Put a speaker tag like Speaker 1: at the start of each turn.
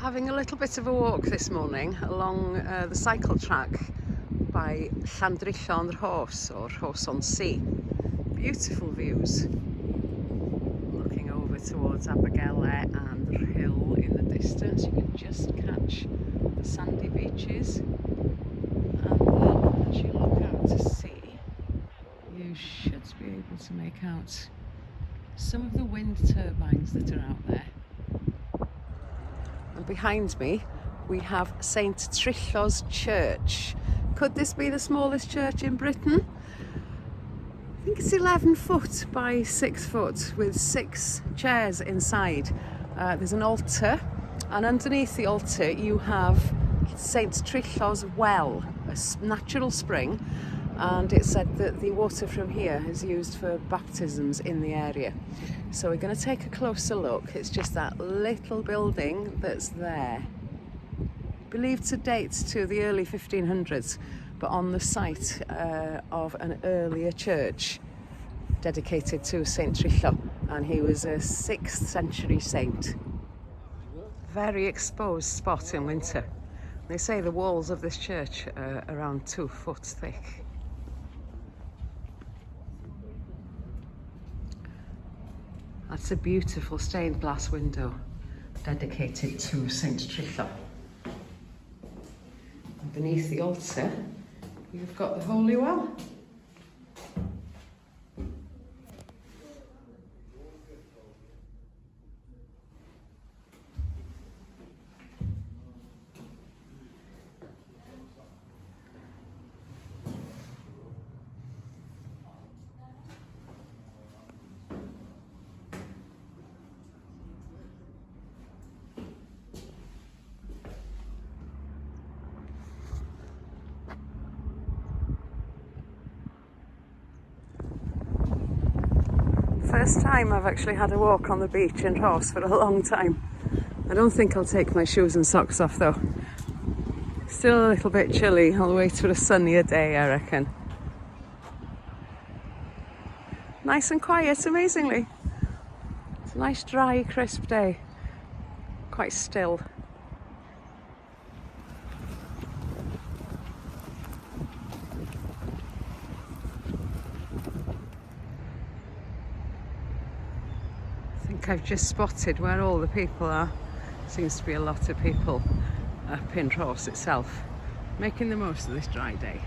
Speaker 1: Having a little bit of a walk this morning along the cycle track by Llandrillo and Rhos, or Rhos on Sea. Beautiful views. Looking over towards Abergele and Rhyl in the distance, you can just catch the sandy beaches. And then as you look out to sea, you should be able to make out some of the wind turbines that are out there. And behind me we have St Trillo's Church. Could this be the smallest church in Britain? I think it's 11 foot by 6 foot with 6 chairs inside. There's an altar, and underneath the altar you have St Trillo's well, a natural spring, and it's said that the water from here is used for baptisms in the area. So we're going to take a closer look. It's just that little building that's there, believed to date to the early 1500s, but on the site of an earlier church dedicated to St Trillo, and he was a 6th century saint. Very exposed spot in winter. They say the walls of this church are around 2 foot thick. That's a beautiful stained glass window dedicated to St Trillo. And beneath the altar, you've got the holy well. First time I've actually had a walk on the beach in Rhos for a long time. I don't think I'll take my shoes and socks off though. Still a little bit chilly. I'll wait for a sunnier day, I reckon. Nice and quiet, amazingly. It's a nice dry, crisp day. Quite still. I think I've just spotted where all the people are. Seems to be a lot of people up in Rhos itself, making the most of this dry day.